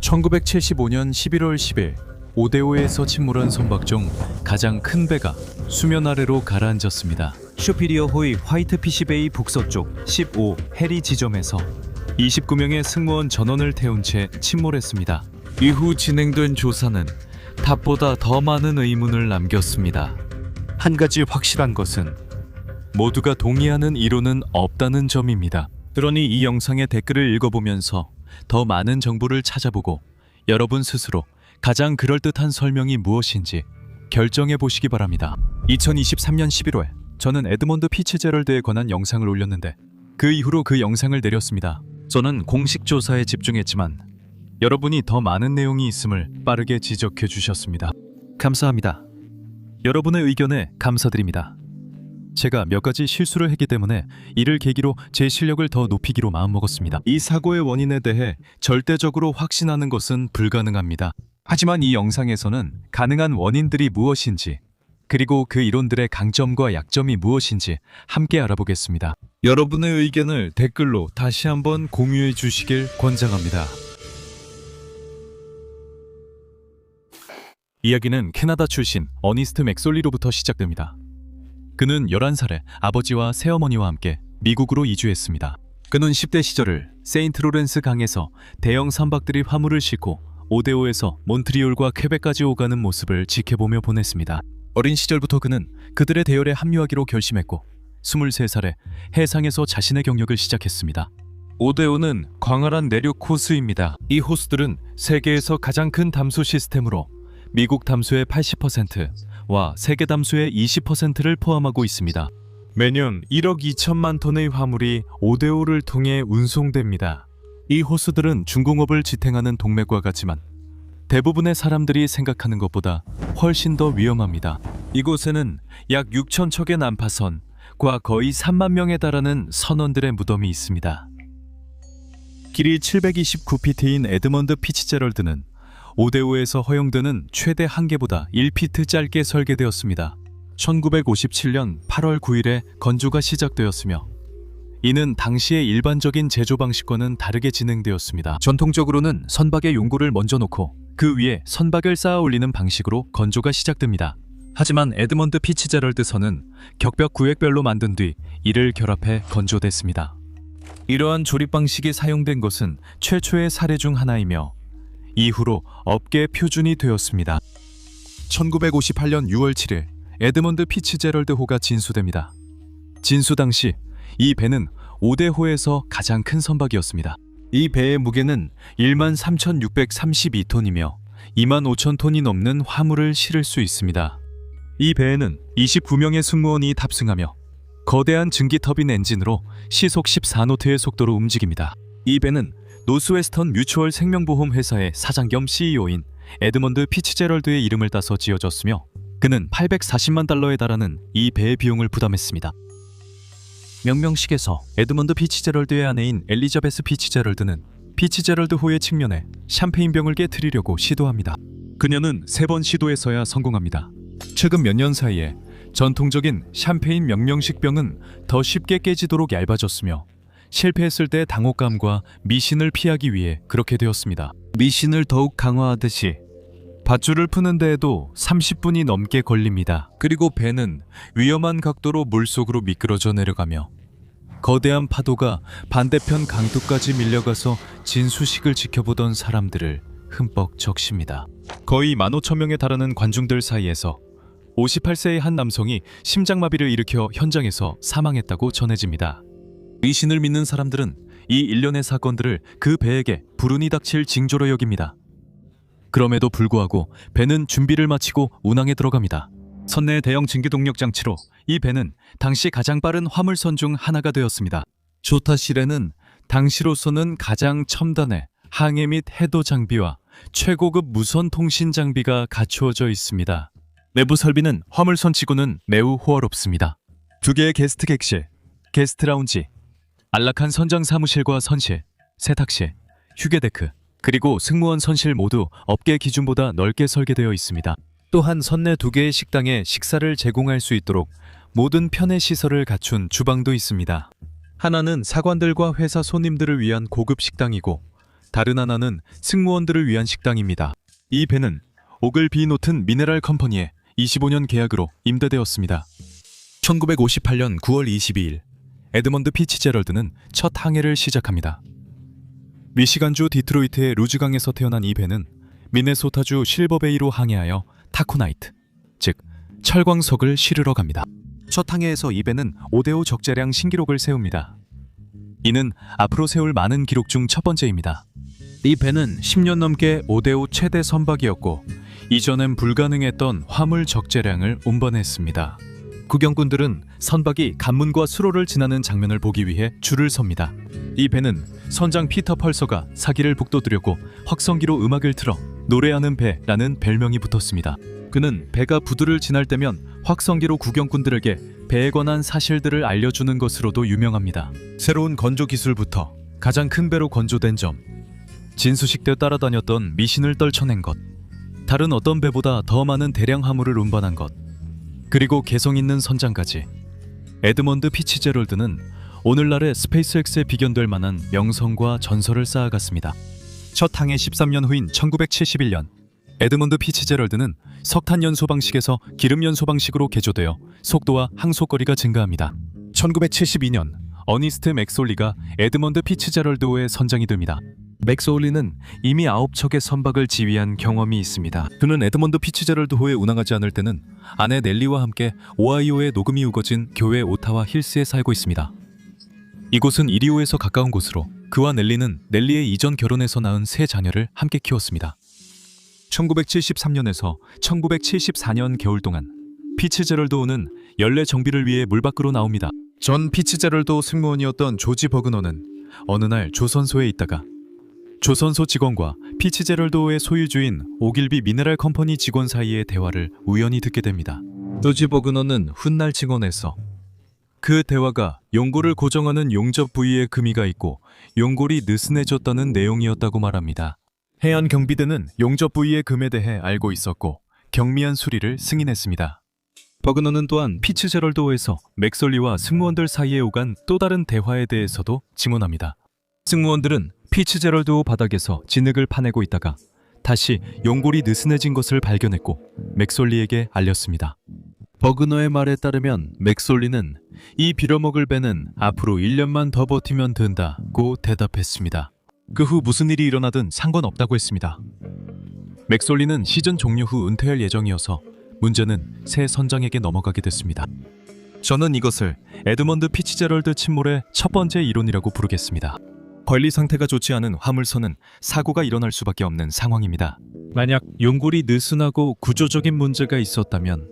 1975년 11월 10일 오데오에서 침몰한 선박 중 가장 큰 배가 수면 아래로 가라앉았습니다. 슈피리어 호의 화이트피시베이 북서쪽 15 해리 지점에서 29명의 승무원 전원을 태운 채 침몰했습니다. 이후 진행된 조사는 탑보다 더 많은 의문을 남겼습니다. 한 가지 확실한 것은 모두가 동의하는 이론은 없다는 점입니다. 그러니 이 영상의 댓글을 읽어보면서 더 많은 정보를 찾아보고 여러분 스스로 가장 그럴듯한 설명이 무엇인지 결정해 보시기 바랍니다. 2023년 11월 저는 에드먼드 피츠제럴드에 관한 영상을 올렸는데 그 이후로 그 영상을 내렸습니다. 저는 공식 조사에 집중했지만 여러분이 더 많은 내용이 있음을 빠르게 지적해 주셨습니다. 감사합니다. 여러분의 의견에 감사드립니다. 제가 몇 가지 실수를 했기 때문에 이를 계기로 제 실력을 더 높이기로 마음먹었습니다. 이 사고의 원인에 대해 절대적으로 확신하는 것은 불가능합니다. 하지만 이 영상에서는 가능한 원인들이 무엇인지 그리고 그 이론들의 강점과 약점이 무엇인지 함께 알아보겠습니다. 여러분의 의견을 댓글로 다시 한번 공유해 주시길 권장합니다. 이야기는 캐나다 출신 어니스트 맥솔리로부터 시작됩니다. 그는 11살에 아버지와 새어머니와 함께 미국으로 이주했습니다. 그는 10대 시절을 세인트로렌스 강에서 대형 선박들이 화물을 싣고 오데오에서 몬트리올과 퀘벡까지 오가는 모습을 지켜보며 보냈습니다. 어린 시절부터 그는 그들의 대열에 합류하기로 결심했고 23살에 해상에서 자신의 경력을 시작했습니다. 오데오는 광활한 내륙 호수입니다. 이 호수들은 세계에서 가장 큰 담수 시스템으로 미국 담수의 80%와 세계 담수의 20%를 포함하고 있습니다. 매년 1억 2천만 톤의 화물이 오데오를 통해 운송됩니다. 이 호수들은 중공업을 지탱하는 동맥과 같지만 대부분의 사람들이 생각하는 것보다 훨씬 더 위험합니다. 이곳에는 약 6천 척의 난파선과 거의 3만 명에 달하는 선원들의 무덤이 있습니다. 길이 729피트인 에드먼드 피츠제럴드는 오데오에서 허용되는 최대 한계보다 1피트 짧게 설계되었습니다. 1957년 8월 9일에 건조가 시작되었으며 이는 당시의 일반적인 제조 방식과는 다르게 진행되었습니다. 전통적으로는 선박의 용구를 먼저 놓고 그 위에 선박을 쌓아 올리는 방식으로 건조가 시작됩니다. 하지만 에드먼드 피츠제럴드 선은 격벽 구획별로 만든 뒤 이를 결합해 건조됐습니다. 이러한 조립 방식이 사용된 것은 최초의 사례 중 하나이며 이후로 업계 표준이 되었습니다. 1958년 6월 7일 에드먼드 피츠제럴드호가 진수됩니다. 진수 당시 이 배는 5대호에서 가장 큰 선박이었습니다. 이 배의 무게는 13,632톤이며 25,000톤이 넘는 화물을 실을 수 있습니다. 이 배에는 29명의 승무원이 탑승하며 거대한 증기 터빈 엔진으로 시속 14노트의 속도로 움직입니다. 이 배는 노스웨스턴 뮤추얼 생명보험 회사의 사장 겸 CEO인 에드먼드 피츠제럴드의 이름을 따서 지어졌으며 그는 840만 달러에 달하는 이 배의 비용을 부담했습니다. 명명식에서 에드먼드 피츠제럴드의 아내인 엘리자베스 피츠제럴드는 피츠제럴드호의 측면에 샴페인병을 깨트리려고 시도합니다. 그녀는 3번 시도에서야 성공합니다. 최근 몇 년 사이에 전통적인 샴페인 명명식 병은 더 쉽게 깨지도록 얇아졌으며 실패했을 때 당혹감과 미신을 피하기 위해 그렇게 되었습니다. 미신을 더욱 강화하듯이 밧줄을 푸는 데에도 30분이 넘게 걸립니다. 그리고 배는 위험한 각도로 물속으로 미끄러져 내려가며 거대한 파도가 반대편 강둑까지 밀려가서 진수식을 지켜보던 사람들을 흠뻑 적십니다. 거의 15,000명에 달하는 관중들 사이에서 58세의 한 남성이 심장마비를 일으켜 현장에서 사망했다고 전해집니다. 미신을 믿는 사람들은 이 일련의 사건들을 그 배에게 불운이 닥칠 징조로 여깁니다. 그럼에도 불구하고 배는 준비를 마치고 운항에 들어갑니다. 선내 대형 증기동력 장치로 이 배는 당시 가장 빠른 화물선 중 하나가 되었습니다. 조타실에는 당시로서는 가장 첨단의 항해 및 해도 장비와 최고급 무선 통신 장비가 갖추어져 있습니다. 내부 설비는 화물선 치고는 매우 호화롭습니다. 2개의 게스트 객실, 게스트 라운지, 안락한 선장 사무실과 선실, 세탁실, 휴게데크, 그리고 승무원 선실 모두 업계 기준보다 넓게 설계되어 있습니다. 또한 선내 2개의 식당에 식사를 제공할 수 있도록 모든 편의 시설을 갖춘 주방도 있습니다. 하나는 사관들과 회사 손님들을 위한 고급 식당이고 다른 하나는 승무원들을 위한 식당입니다. 이 배는 오글비 노튼 미네랄 컴퍼니의 25년 계약으로 임대되었습니다. 1958년 9월 22일 에드먼드 피치제럴드는 첫 항해를 시작합니다. 미시간주 디트로이트의 루즈강에서 태어난 이 배는 미네소타주 실버베이로 항해하여 타코나이트, 즉 철광석을 실으러 갑니다. 첫 항해에서 이 배는 5대5 적재량 신기록을 세웁니다. 이는 앞으로 세울 많은 기록 중 첫 번째입니다. 이 배는 10년 넘게 5대5 최대 선박이었고 이전엔 불가능했던 화물 적재량을 운반했습니다. 구경꾼들은 선박이 간문과 수로를 지나는 장면을 보기 위해 줄을 섭니다. 이 배는 선장 피터 펄서가 사기를 북돋으려고 확성기로 음악을 틀어 노래하는 배라는 별명이 붙었습니다. 그는 배가 부두를 지날 때면 확성기로 구경꾼들에게 배에 관한 사실들을 알려주는 것으로도 유명합니다. 새로운 건조 기술부터 가장 큰 배로 건조된 점, 진수식 때 따라다녔던 미신을 떨쳐낸 것, 다른 어떤 배보다 더 많은 대량 화물을 운반한 것, 그리고 개성 있는 선장까지. 에드먼드 피치제럴드는 오늘날의 스페이스X에 비견될 만한 명성과 전설을 쌓아갔습니다. 첫 항해 13년 후인 1971년 에드먼드 피치제럴드는 석탄 연소 방식에서 기름 연소 방식으로 개조되어 속도와 항속거리가 증가합니다. 1972년 어니스트 맥솔리가 에드먼드 피치제럴드호의 선장이 됩니다. 맥솔리는 이미 9척의 선박을 지휘한 경험이 있습니다. 그는 에드먼드 피치제럴드호에 운항하지 않을 때는 아내 넬리와 함께 오하이오의 녹음이 우거진 교회 오타와 힐스에 살고 있습니다. 이곳은 이리오에서 가까운 곳으로 그와 넬리는 넬리의 이전 결혼에서 낳은 세 자녀를 함께 키웠습니다. 1973년에서 1974년 겨울 동안 피치제럴드호는 연례 정비를 위해 물 밖으로 나옵니다. 전 피치제럴드호 승무원이었던 조지 버그너는 어느 날 조선소에 있다가 조선소 직원과 피치제럴드호의 소유주인 오길비 미네랄 컴퍼니 직원 사이의 대화를 우연히 듣게 됩니다. 조지 버그너는 훗날 증언에서 그 대화가 용골을 고정하는 용접 부위에 금이가 있고 용골이 느슨해졌다는 내용이었다고 말합니다. 해안 경비대는 용접 부위의 금에 대해 알고 있었고 경미한 수리를 승인했습니다. 버그너는 또한 피츠제럴드호에서 맥솔리와 승무원들 사이에 오간 또 다른 대화에 대해서도 증언합니다. 승무원들은 피츠제럴드호 바닥에서 진흙을 파내고 있다가 다시 용골이 느슨해진 것을 발견했고 맥솔리에게 알렸습니다. 버그너의 말에 따르면 맥솔리는 이 빌어먹을 배는 앞으로 1년만 더 버티면 된다고 대답했습니다. 그 후 무슨 일이 일어나든 상관없다고 했습니다. 맥솔리는 시즌 종료 후 은퇴할 예정이어서 문제는 새 선장에게 넘어가게 됐습니다. 저는 이것을 에드먼드 피치제럴드 침몰의 첫 번째 이론이라고 부르겠습니다. 관리 상태가 좋지 않은 화물선은 사고가 일어날 수밖에 없는 상황입니다. 만약 용골이 느슨하고 구조적인 문제가 있었다면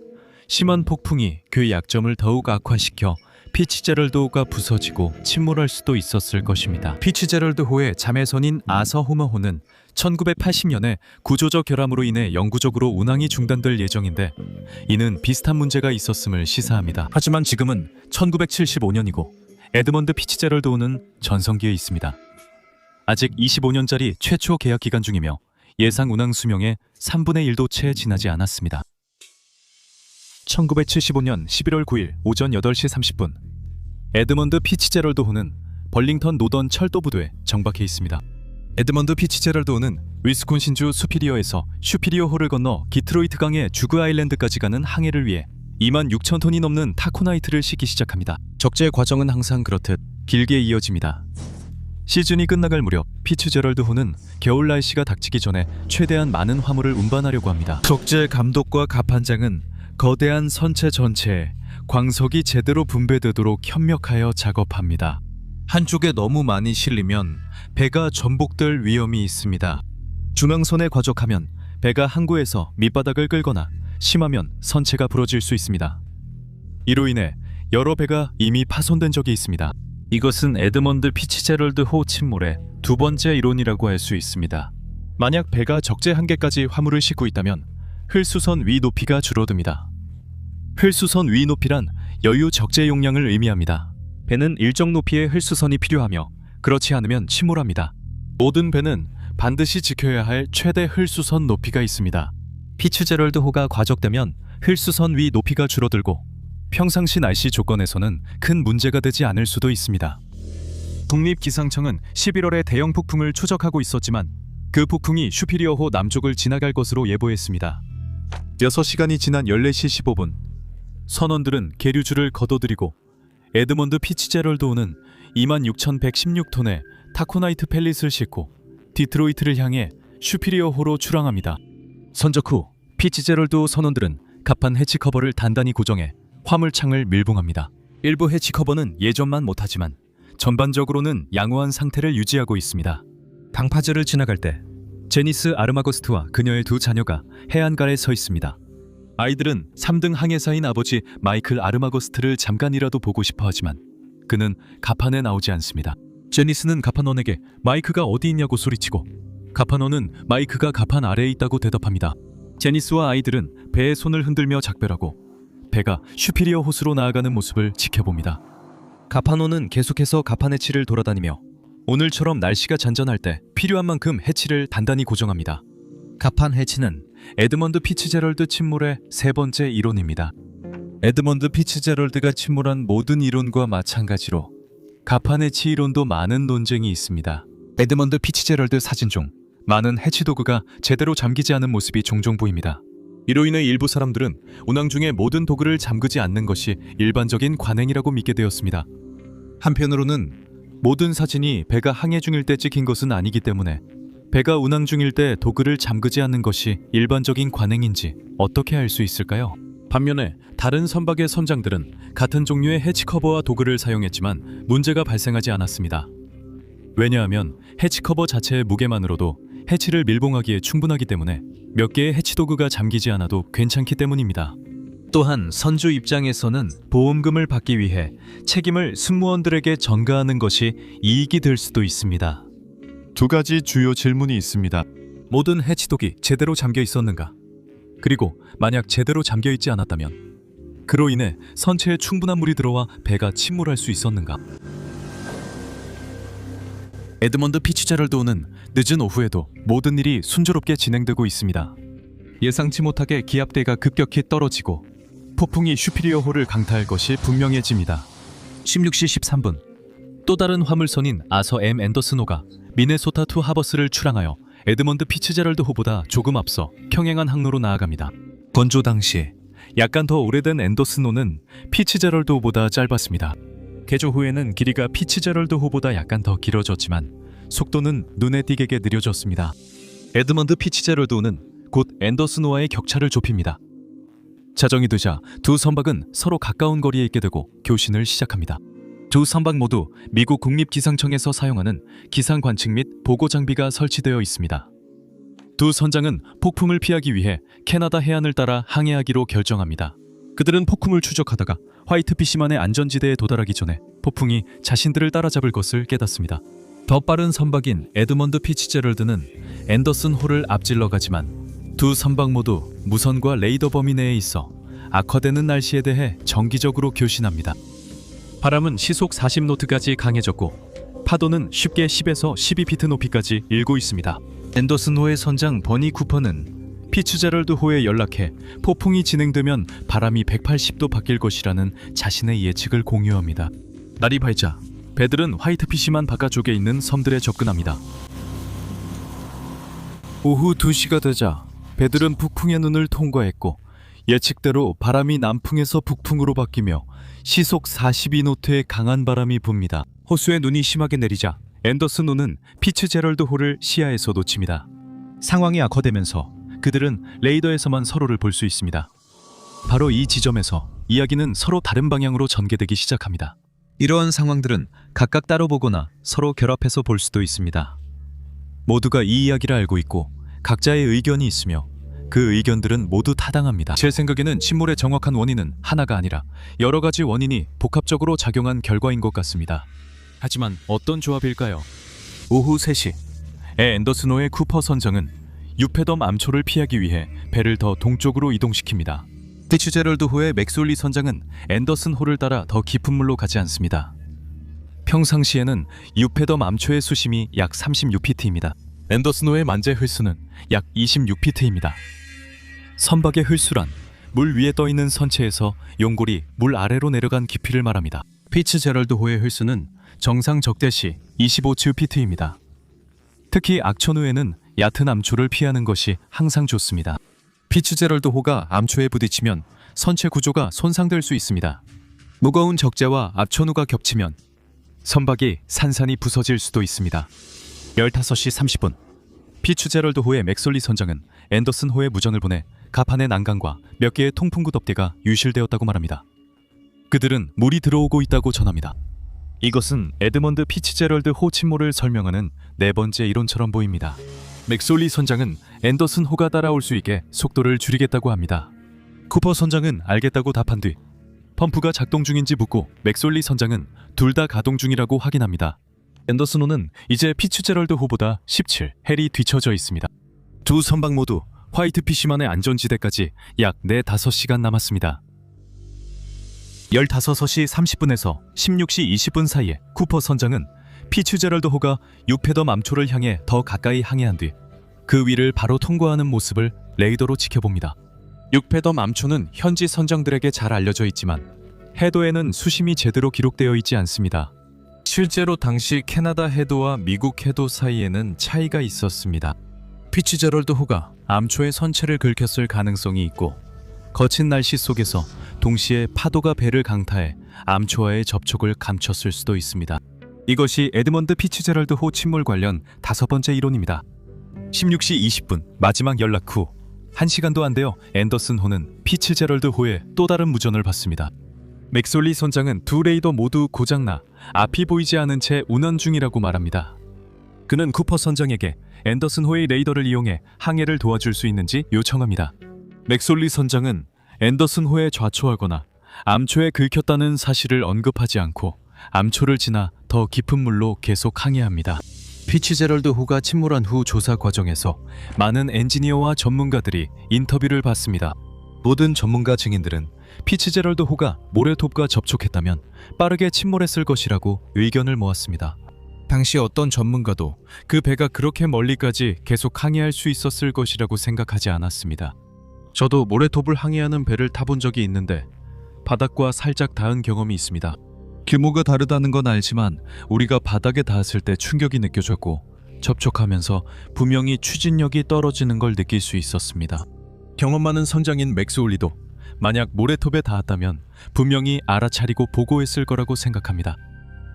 심한 폭풍이 그 약점을 더욱 악화시켜 피치제럴드호가 부서지고 침몰할 수도 있었을 것입니다. 피치제럴드호의 자매선인 아서 호머호는 1980년에 구조적 결함으로 인해 영구적으로 운항이 중단될 예정인데 이는 비슷한 문제가 있었음을 시사합니다. 하지만 지금은 1975년이고 에드먼드 피치제럴드호는 전성기에 있습니다. 아직 25년짜리 최초 계약 기간 중이며 예상 운항 수명의 3분의 1도 채 지나지 않았습니다. 1975년 11월 9일 오전 8시 30분 에드먼드 피치제럴드호는 벌링턴 노던 철도부두에 정박해 있습니다. 에드먼드 피치제럴드호는 위스콘신주 수피리어에서 슈피리어호를 건너 디트로이트 강의 주그 아일랜드까지 가는 항해를 위해 26,000톤이 넘는 타코나이트를 싣기 시작합니다. 적재 과정은 항상 그렇듯 길게 이어집니다. 시즌이 끝나갈 무렵 피츠제럴드호는 겨울 날씨가 닥치기 전에 최대한 많은 화물을 운반하려고 합니다. 적재 감독과 갑판장은 거대한 선체 전체에 광석이 제대로 분배되도록 협력하여 작업합니다. 한쪽에 너무 많이 실리면 배가 전복될 위험이 있습니다. 중앙선에 과적하면 배가 항구에서 밑바닥을 끌거나 심하면 선체가 부러질 수 있습니다. 이로 인해 여러 배가 이미 파손된 적이 있습니다. 이것은 에드먼드 피치제럴드호 침몰의 두 번째 이론이라고 할 수 있습니다. 만약 배가 적재 한계까지 화물을 싣고 있다면 흘수선 위 높이가 줄어듭니다. 흘수선 위 높이란 여유 적재 용량을 의미합니다. 배는 일정 높이의 흘수선이 필요하며 그렇지 않으면 침몰합니다. 모든 배는 반드시 지켜야 할 최대 흘수선 높이가 있습니다. 피츠제럴드호가 과적되면 흘수선 위 높이가 줄어들고 평상시 날씨 조건에서는 큰 문제가 되지 않을 수도 있습니다. 국립기상청은 11월에 대형 폭풍을 추적하고 있었지만 그 폭풍이 슈피리어호 남쪽을 지나갈 것으로 예보했습니다. 6시간이 지난 14시 15분 선원들은 계류줄을 걷어들이고 에드먼드 피츠제럴드호는 26,116톤의 타코나이트 펠릿을 싣고 디트로이트를 향해 슈피리어호로 출항합니다. 선적 후 피츠제럴드호 선원들은 갑판 해치 커버를 단단히 고정해 화물창을 밀봉합니다. 일부 해치 커버는 예전만 못하지만 전반적으로는 양호한 상태를 유지하고 있습니다. 방파제를 지나갈 때 제니스 아르마고스트와 그녀의 두 자녀가 해안가에 서 있습니다. 아이들은 3등 항해사인 아버지 마이클 아르마고스트를 잠깐이라도 보고 싶어 하지만 그는 갑판에 나오지 않습니다. 제니스는 갑판원에게 마이크가 어디 있냐고 소리치고 갑판원은 마이크가 갑판 아래에 있다고 대답합니다. 제니스와 아이들은 배에 손을 흔들며 작별하고 배가 슈피리어 호수로 나아가는 모습을 지켜봅니다. 갑판원은 계속해서 갑판 해치를 돌아다니며 오늘처럼 날씨가 잔잔할 때 필요한 만큼 해치를 단단히 고정합니다. 갑판 해치는 에드먼드 피츠제럴드 침몰의 세 번째 이론입니다. 에드먼드 피츠제럴드가 침몰한 모든 이론과 마찬가지로 갑판 해치 이론도 많은 논쟁이 있습니다. 에드먼드 피츠제럴드 사진 중 많은 해치 도구가 제대로 잠기지 않은 모습이 종종 보입니다. 이로 인해 일부 사람들은 운항 중에 모든 도구를 잠그지 않는 것이 일반적인 관행이라고 믿게 되었습니다. 한편으로는 모든 사진이 배가 항해 중일 때 찍힌 것은 아니기 때문에 배가 운항 중일 때 도구를 잠그지 않는 것이 일반적인 관행인지 어떻게 알 수 있을까요? 반면에 다른 선박의 선장들은 같은 종류의 해치 커버와 도구를 사용했지만 문제가 발생하지 않았습니다. 왜냐하면 해치 커버 자체의 무게만으로도 해치를 밀봉하기에 충분하기 때문에 몇 개의 해치 도구가 잠기지 않아도 괜찮기 때문입니다. 또한 선주 입장에서는 보험금을 받기 위해 책임을 승무원들에게 전가하는 것이 이익이 될 수도 있습니다. 두 가지 주요 질문이 있습니다. 모든 해치독이 제대로 잠겨 있었는가? 그리고 만약 제대로 잠겨 있지 않았다면 그로 인해 선체에 충분한 물이 들어와 배가 침몰할 수 있었는가? 에드먼드 피츠제럴드호는 늦은 오후에도 모든 일이 순조롭게 진행되고 있습니다. 예상치 못하게 기압대가 급격히 떨어지고 폭풍이 슈피리어호를 강타할 것이 분명해집니다. 16시 13분 또 다른 화물선인 아서 M 앤더슨호가 미네소타 투 하버스를 출항하여 에드먼드 피츠제럴드호보다 조금 앞서 평행한 항로로 나아갑니다. 건조 당시 약간 더 오래된 앤더슨호는 피츠제럴드호보다 짧았습니다. 개조 후에는 길이가 피츠제럴드호보다 약간 더 길어졌지만 속도는 눈에 띄게 느려졌습니다. 에드먼드 피츠제럴드호는 곧 앤더슨호와의 격차를 좁힙니다. 자정이 되자 두 선박은 서로 가까운 거리에 있게 되고 교신을 시작합니다. 두 선박 모두 미국 국립기상청에서 사용하는 기상 관측 및 보고 장비가 설치되어 있습니다. 두 선장은 폭풍을 피하기 위해 캐나다 해안을 따라 항해하기로 결정합니다. 그들은 폭풍을 추적하다가 화이트피시만의 안전지대에 도달하기 전에 폭풍이 자신들을 따라잡을 것을 깨닫습니다. 더 빠른 선박인 에드먼드 피츠제럴드는 앤더슨 호를 앞질러 가지만 두 선박 모두 무선과 레이더 범위 내에 있어 악화되는 날씨에 대해 정기적으로 교신합니다. 바람은 시속 40노트까지 강해졌고 파도는 쉽게 10에서 12피트 높이까지 일고 있습니다. 앤더슨호의 선장 버니 쿠퍼는 피츠제럴드호에 연락해 폭풍이 진행되면 바람이 180도 바뀔 것이라는 자신의 예측을 공유합니다. 날이 밝자 배들은 화이트피시만 바깥쪽에 있는 섬들에 접근합니다. 오후 2시가 되자 배들은 북풍의 눈을 통과했고 예측대로 바람이 남풍에서 북풍으로 바뀌며 시속 42노트의 강한 바람이 붑니다. 호수에 눈이 심하게 내리자 앤더슨호는 피츠제럴드호를 시야에서 놓칩니다. 상황이 악화되면서 그들은 레이더에서만 서로를 볼 수 있습니다. 바로 이 지점에서 이야기는 서로 다른 방향으로 전개되기 시작합니다. 이러한 상황들은 각각 따로 보거나 서로 결합해서 볼 수도 있습니다. 모두가 이 이야기를 알고 있고 각자의 의견이 있으며 그 의견들은 모두 타당합니다. 제 생각에는 침몰의 정확한 원인은 하나가 아니라 여러 가지 원인이 복합적으로 작용한 결과인 것 같습니다. 하지만 어떤 조합일까요? 오후 3시 앤더슨호의 쿠퍼 선장은 유패덤 암초를 피하기 위해 배를 더 동쪽으로 이동시킵니다. 피츠제럴드호의 맥솔리 선장은 앤더슨호를 따라 더 깊은 물로 가지 않습니다. 평상시에는 유패덤 암초의 수심이 약 36피트입니다. 앤더슨호의 만재 흘수는 약 26피트입니다. 선박의 흘수란 물 위에 떠있는 선체에서 용골이 물 아래로 내려간 깊이를 말합니다. 피츠제럴드호의 흘수는 정상 적대시 25츄피트입니다. 특히 악천 후에는 얕은 암초를 피하는 것이 항상 좋습니다. 피츠제럴드호가 암초에 부딪히면 선체 구조가 손상될 수 있습니다. 무거운 적재와 악천후가 겹치면 선박이 산산이 부서질 수도 있습니다. 15시 30분 피츠제럴드호의 맥솔리 선장은 앤더슨호에 무전을 보내 갑판의 난간과 몇 개의 통풍구 덮개가 유실되었다고 말합니다. 그들은 물이 들어오고 있다고 전합니다. 이것은 에드먼드 피츠제럴드호 침몰을 설명하는 네 번째 이론처럼 보입니다. 맥솔리 선장은 앤더슨호가 따라올 수 있게 속도를 줄이겠다고 합니다. 쿠퍼 선장은 알겠다고 답한 뒤 펌프가 작동 중인지 묻고 맥솔리 선장은 둘 다 가동 중이라고 확인합니다. 앤더슨호는 이제 피츠제럴드호보다 17 헬이 뒤처져 있습니다. 두 선박 모두 화이트 피시만의 안전지대까지 약 4-5시간 남았습니다. 15시 30분에서 16시 20분 사이에 쿠퍼 선장은 피츠제럴드호가 6패덤 암초를 향해 더 가까이 항해한 뒤 그 위를 바로 통과하는 모습을 레이더로 지켜봅니다. 6패덤 암초는 현지 선장들에게 잘 알려져 있지만 해도에는 수심이 제대로 기록되어 있지 않습니다. 실제로 당시 캐나다 해도와 미국 해도 사이에는 차이가 있었습니다. 피츠제럴드호가 암초의 선체를 긁혔을 가능성이 있고 거친 날씨 속에서 동시에 파도가 배를 강타해 암초와의 접촉을 감췄을 수도 있습니다. 이것이 에드먼드 피츠제럴드호 침몰 관련 5번째 이론입니다. 16시 20분 마지막 연락 후 1시간도 안 되어 앤더슨호는 피츠제럴드호의 또 다른 무전을 받습니다. 맥솔리 선장은 두 레이더 모두 고장나 앞이 보이지 않은 채 운항 중이라고 말합니다. 그는 쿠퍼 선장에게 앤더슨호의 레이더를 이용해 항해를 도와줄 수 있는지 요청합니다. 맥솔리 선장은 앤더슨호에 좌초하거나 암초에 긁혔다는 사실을 언급하지 않고 암초를 지나 더 깊은 물로 계속 항해합니다. 피츠제럴드호가 침몰한 후 조사 과정에서 많은 엔지니어와 전문가들이 인터뷰를 받습니다. 모든 전문가 증인들은 피츠제럴드호가 모래톱과 접촉했다면 빠르게 침몰했을 것이라고 의견을 모았습니다. 당시 어떤 전문가도 그 배가 그렇게 멀리까지 계속 항해할 수 있었을 것이라고 생각하지 않았습니다. 저도 모래톱을 항해하는 배를 타본 적이 있는데 바닥과 살짝 닿은 경험이 있습니다. 규모가 다르다는 건 알지만 우리가 바닥에 닿았을 때 충격이 느껴졌고 접촉하면서 분명히 추진력이 떨어지는 걸 느낄 수 있었습니다. 경험 많은 선장인 맥스올리도 만약 모래톱에 닿았다면 분명히 알아차리고 보고했을 거라고 생각합니다.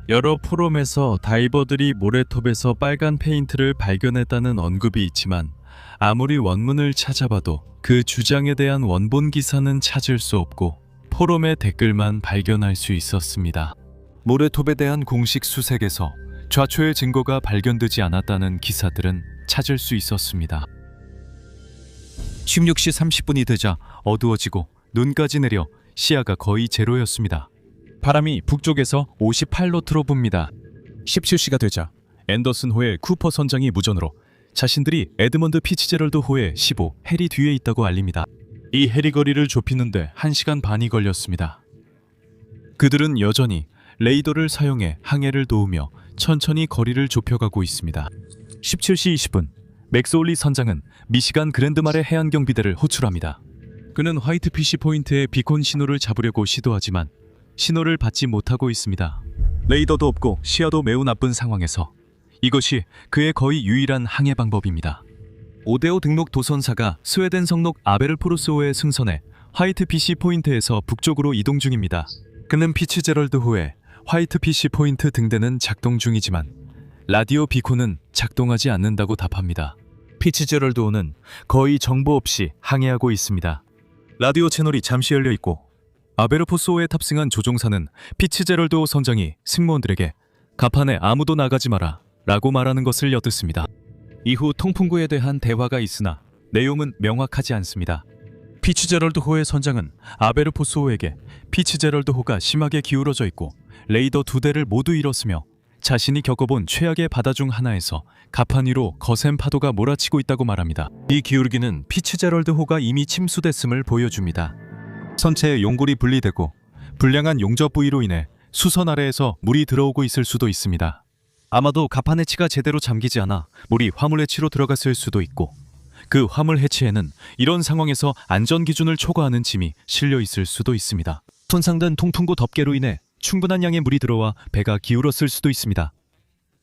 여러 포럼에서 다이버들이 모래톱에서 빨간 페인트를 발견했다는 언급이 있지만 아무리 원문을 찾아봐도 그 주장에 대한 원본 기사는 찾을 수 없고 포럼의 댓글만 발견할 수 있었습니다. 모래톱에 대한 공식 수색에서 좌초의 증거가 발견되지 않았다는 기사들은 찾을 수 있었습니다. 16시 30분이 되자 어두워지고 눈까지 내려 시야가 거의 제로였습니다. 바람이 북쪽에서 58노트로 붑니다. 17시가 되자 앤더슨호의 쿠퍼 선장이 무전으로 자신들이 에드먼드 피츠제럴드호의 15 헬이 뒤에 있다고 알립니다. 이 헬이 거리를 좁히는데 1시간 반이 걸렸습니다. 그들은 여전히 레이더를 사용해 항해를 도우며 천천히 거리를 좁혀가고 있습니다. 17시 20분 맥스올리 선장은 미시간 그랜드말의 해안경비대를 호출합니다. 그는 화이트 피시 포인트의 비콘 신호를 잡으려고 시도하지만 신호를 받지 못하고 있습니다. 레이더도 없고 시야도 매우 나쁜 상황에서 이것이 그의 거의 유일한 항해 방법입니다. 5대5 등록 도선사가 스웨덴 성록 아베르포르스호에 승선해 화이트 피시 포인트에서 북쪽으로 이동 중입니다. 그는 피츠제럴드호에 화이트 피시 포인트 등대는 작동 중이지만 라디오 비콘은 작동하지 않는다고 답합니다. 피츠제럴드호는 거의 정보 없이 항해하고 있습니다. 라디오 채널이 잠시 열려 있고 아베르포스호에 탑승한 조종사는 피츠제럴드호 선장이 승무원들에게 갑판에 아무도 나가지 마라 라고 말하는 것을 엿듣습니다. 이후 통풍구에 대한 대화가 있으나 내용은 명확하지 않습니다. 피츠제럴드호의 선장은 아베르포스호에게 피츠제럴드호가 심하게 기울어져 있고 레이더 2대를 모두 잃었으며 자신이 겪어본 최악의 바다 중 하나에서 갑판 위로 거센 파도가 몰아치고 있다고 말합니다. 이 기울기는 피츠제럴드호가 이미 침수됐음을 보여줍니다. 선체의 용골이 분리되고 불량한 용접 부위로 인해 수선 아래에서 물이 들어오고 있을 수도 있습니다. 아마도 갑판 해치가 제대로 잠기지 않아 물이 화물 해치로 들어갔을 수도 있고 그 화물 해치에는 이런 상황에서 안전 기준을 초과하는 짐이 실려 있을 수도 있습니다. 손상된 통풍구 덮개로 인해 충분한 양의 물이 들어와 배가 기울었을 수도 있습니다.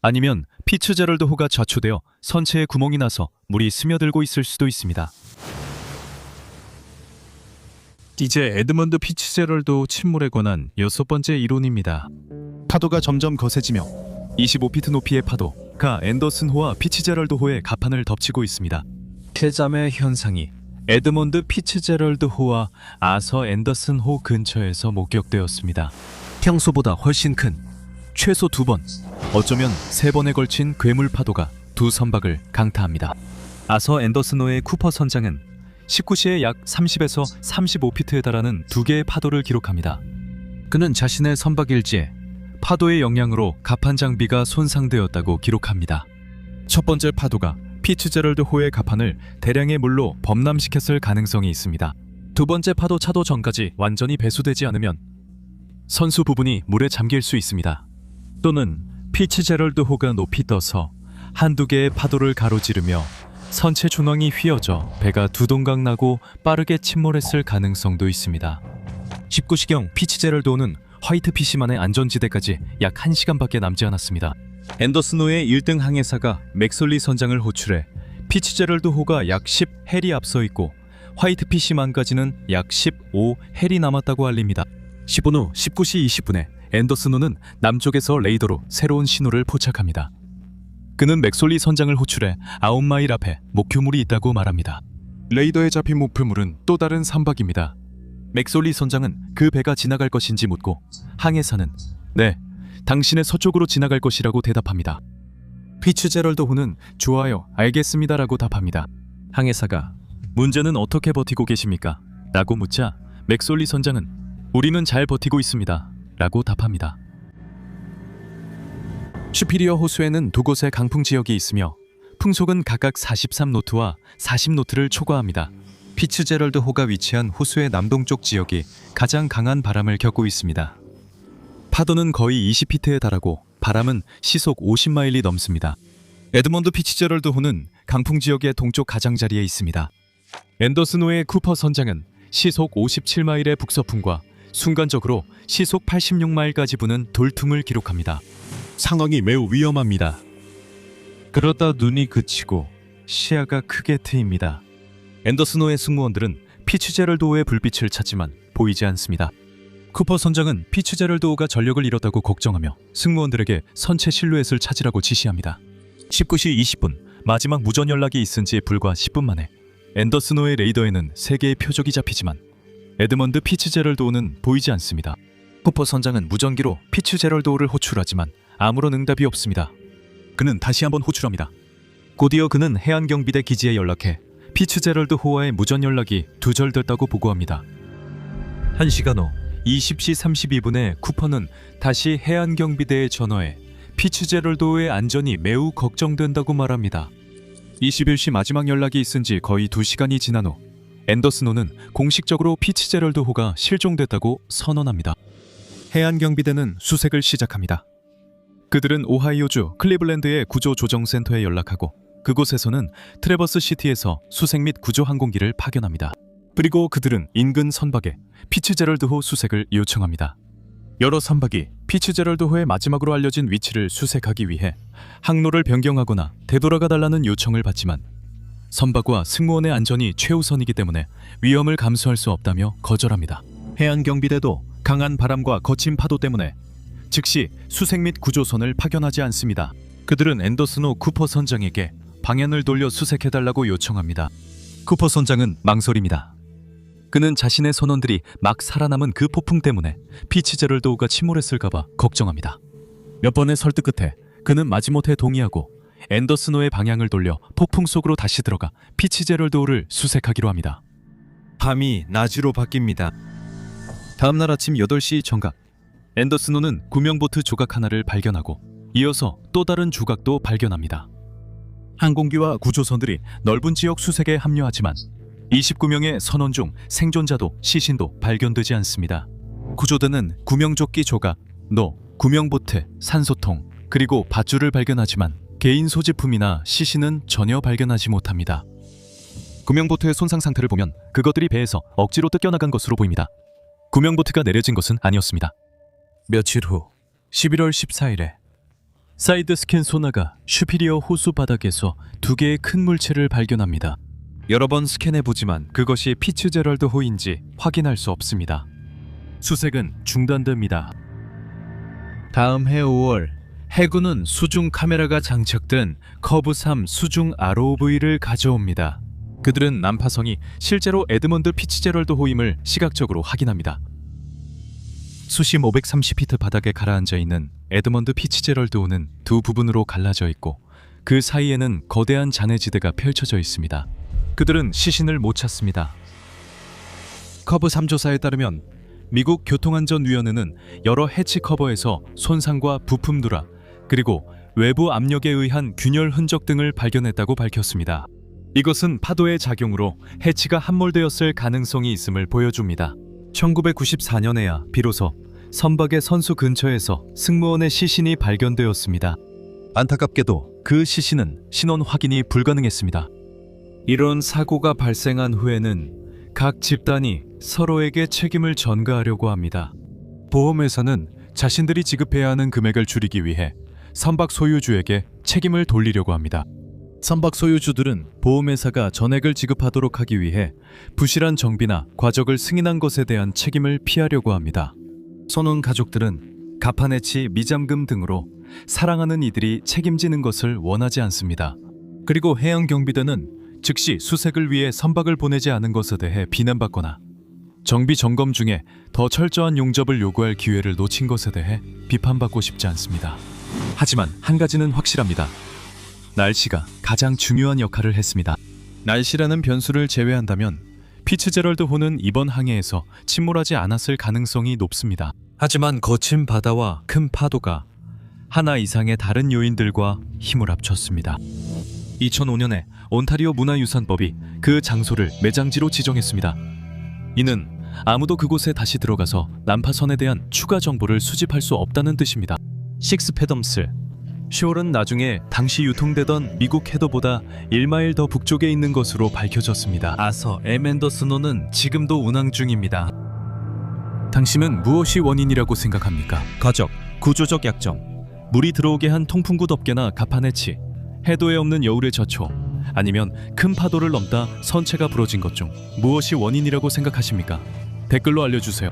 아니면 피츠제럴드 호가 좌초되어 선체에 구멍이 나서 물이 스며들고 있을 수도 있습니다. 이제 에드먼드 피츠제럴드 호 침몰에 관한 6번째 이론입니다. 파도가 점점 거세지며 25피트 높이의 파도가 앤더슨 호와 피츠제럴드 호의 갑판을 덮치고 있습니다. 폐자매 현상이 에드먼드 피츠제럴드 호와 아서 앤더슨 호 근처에서 목격되었습니다. 평소보다 훨씬 큰 최소 2번, 어쩌면 3번에 걸친 괴물 파도가 두 선박을 강타합니다. 아서 앤더슨 호의 쿠퍼 선장은 19시에 약 30에서 35피트에 달하는 2개의 파도를 기록합니다. 그는 자신의 선박 일지에 파도의 영향으로 갑판 장비가 손상되었다고 기록합니다. 첫 번째 파도가 피츠제럴드 호의 갑판을 대량의 물로 범람시켰을 가능성이 있습니다. 두 번째 파도 차도 전까지 완전히 배수되지 않으면 선수 부분이 물에 잠길 수 있습니다. 또는 피츠제럴드 호가 높이 떠서 한두 개의 파도를 가로지르며 선체 중앙이 휘어져 배가 두 동강 나고 빠르게 침몰했을 가능성도 있습니다. 19시경 피츠제럴드 호는 화이트 피시만의 안전지대까지 약 1시간밖에 남지 않았습니다. 앤더슨 호의 1등 항해사가 맥솔리 선장을 호출해 피츠제럴드 호가 약 10 헬이 앞서 있고 화이트 피시만까지는 약 15 헬이 남았다고 알립니다. 10분 후 19시 20분에 앤더슨 호는 남쪽에서 레이더로 새로운 신호를 포착합니다. 그는 맥솔리 선장을 호출해 9마일 앞에 목표물이 있다고 말합니다. 레이더에 잡힌 목표물은 또 다른 선박입니다. 맥솔리 선장은 그 배가 지나갈 것인지 묻고 항해사는 네, 당신의 서쪽으로 지나갈 것이라고 대답합니다. 피츠제럴드 호는 좋아요, 알겠습니다라고 답합니다. 항해사가 문제는 어떻게 버티고 계십니까? 라고 묻자 맥솔리 선장은 우리는 잘 버티고 있습니다 라고 답합니다. 슈피리어 호수에는 두 곳의 강풍 지역이 있으며 풍속은 각각 43노트와 40노트를 초과합니다. 피츠제럴드 호가 위치한 호수의 남동쪽 지역이 가장 강한 바람을 겪고 있습니다. 파도는 거의 20피트에 달하고 바람은 시속 50마일이 넘습니다. 에드먼드 피츠제럴드 호는 강풍 지역의 동쪽 가장자리에 있습니다. 앤더슨 호의 쿠퍼 선장은 시속 57마일의 북서풍과 순간적으로 시속 86마일까지 부는 돌툼을 기록합니다. 상황이 매우 위험합니다. 그러다 눈이 그치고 시야가 크게 트입니다. 앤더슨 호의 승무원들은 피츠제럴드 호의 불빛을 찾지만 보이지 않습니다. 쿠퍼 선장은 피츠제럴드 호가 전력을 잃었다고 걱정하며 승무원들에게 선체 실루엣을 찾으라고 지시합니다. 19시 20분 마지막 무전 연락이 있은 지 불과 10분 만에 앤더슨 호의 레이더에는 3개의 표적이 잡히지만 에드먼드 피츠제럴드 호는 보이지 않습니다. 쿠퍼 선장은 무전기로 피츠제럴드 호를 호출하지만 아무런 응답이 없습니다. 그는 다시 한번 호출합니다. 곧이어 그는 해안경비대 기지에 연락해 피츠제럴드 호와의 무전 연락이 두절됐다고 보고합니다. 1시간 후 20시 32분에 쿠퍼는 다시 해안경비대에 전화해 피츠제럴드 호의 안전이 매우 걱정된다고 말합니다. 21시 마지막 연락이 있은 지 거의 2시간이 지난 후 앤더슨 호는 공식적으로 피츠제럴드 호가 실종됐다고 선언합니다. 해안경비대는 수색을 시작합니다. 그들은 오하이오주 클리블랜드의 구조조정센터에 연락하고 그곳에서는 트래버스 시티에서 수색 및 구조 항공기를 파견합니다. 그리고 그들은 인근 선박에 피츠제럴드 호 수색을 요청합니다. 여러 선박이 피츠제럴드 호의 마지막으로 알려진 위치를 수색하기 위해 항로를 변경하거나 되돌아가 달라는 요청을 받지만 선박과 승무원의 안전이 최우선이기 때문에 위험을 감수할 수 없다며 거절합니다. 해안경비대도 강한 바람과 거친 파도 때문에 즉시 수색 및 구조선을 파견하지 않습니다. 그들은 앤더슨 호 쿠퍼 선장에게 방향을 돌려 수색해달라고 요청합니다. 쿠퍼 선장은 망설입니다. 그는 자신의 선원들이 막 살아남은 그 폭풍 때문에 피츠제럴드 호가 침몰했을까봐 걱정합니다. 몇 번의 설득 끝에 그는 마지못해 동의하고 앤더슨 호의 방향을 돌려 폭풍 속으로 다시 들어가 피츠제럴드 호를 수색하기로 합니다. 밤이 낮으로 바뀝니다. 다음날 아침 8시 정각 앤더슨 호는 구명보트 조각 하나를 발견하고 이어서 또 다른 조각도 발견합니다. 항공기와 구조선들이 넓은 지역 수색에 합류하지만 29명의 선원 중 생존자도 시신도 발견되지 않습니다. 구조대는 구명조끼 조각, 구명보트, 산소통, 그리고 밧줄을 발견하지만 개인 소지품이나 시신은 전혀 발견하지 못합니다. 구명보트의 손상 상태를 보면 그것들이 배에서 억지로 뜯겨나간 것으로 보입니다. 구명보트가 내려진 것은 아니었습니다. 며칠 후 11월 14일에 사이드 스캔 소나가 슈피리어 호수 바닥에서 두 개의 큰 물체를 발견합니다. 여러 번 스캔해보지만 그것이 피츠제럴드 호인지 확인할 수 없습니다. 수색은 중단됩니다. 다음 해 5월 해군은 수중 카메라가 장착된 커브3 수중 ROV를 가져옵니다. 그들은 난파성이 실제로 에드먼드 피츠제럴드 호임을 시각적으로 확인합니다. 수심 530피트 바닥에 가라앉아 있는 에드먼드 피츠제럴드 호는 두 부분으로 갈라져 있고 그 사이에는 거대한 잔해지대가 펼쳐져 있습니다. 그들은 시신을 못 찾습니다. 커브3 조사에 따르면 미국 교통안전위원회는 여러 해치 커버에서 손상과 부품 누락, 그리고 외부 압력에 의한 균열 흔적 등을 발견했다고 밝혔습니다. 이것은 파도의 작용으로 해치가 함몰되었을 가능성이 있음을 보여줍니다. 1994년에야 비로소 선박의 선수 근처에서 승무원의 시신이 발견되었습니다. 안타깝게도 그 시신은 신원 확인이 불가능했습니다. 이런 사고가 발생한 후에는 각 집단이 서로에게 책임을 전가하려고 합니다. 보험회사는 자신들이 지급해야 하는 금액을 줄이기 위해 선박 소유주에게 책임을 돌리려고 합니다. 선박 소유주들은 보험회사가 전액을 지급하도록 하기 위해 부실한 정비나 과적을 승인한 것에 대한 책임을 피하려고 합니다. 선원 가족들은 가판해치, 미잠금 등으로 사랑하는 이들이 책임지는 것을 원하지 않습니다. 그리고 해양경비대는 즉시 수색을 위해 선박을 보내지 않은 것에 대해 비난받거나 정비 점검 중에 더 철저한 용접을 요구할 기회를 놓친 것에 대해 비판받고 싶지 않습니다. 하지만 한 가지는 확실합니다. 날씨가 가장 중요한 역할을 했습니다. 날씨라는 변수를 제외한다면 피츠제럴드 호는 이번 항해에서 침몰하지 않았을 가능성이 높습니다. 하지만 거친 바다와 큰 파도가 하나 이상의 다른 요인들과 힘을 합쳤습니다. 2005년에 온타리오 문화유산법이 그 장소를 매장지로 지정했습니다. 이는 아무도 그곳에 다시 들어가서 난파선에 대한 추가 정보를 수집할 수 없다는 뜻입니다. 식스 패덤스 쇼얼은 나중에 당시 유통되던 미국 해도보다 1마일 더 북쪽에 있는 것으로 밝혀졌습니다. 아서 M 앤더슨호는 지금도 운항 중입니다. 당신은 무엇이 원인이라고 생각합니까? 과적, 구조적 약점, 물이 들어오게 한 통풍구 덮개나 가판 해치, 해도에 없는 여울의 저초, 아니면 큰 파도를 넘다 선체가 부러진 것 중 무엇이 원인이라고 생각하십니까? 댓글로 알려주세요.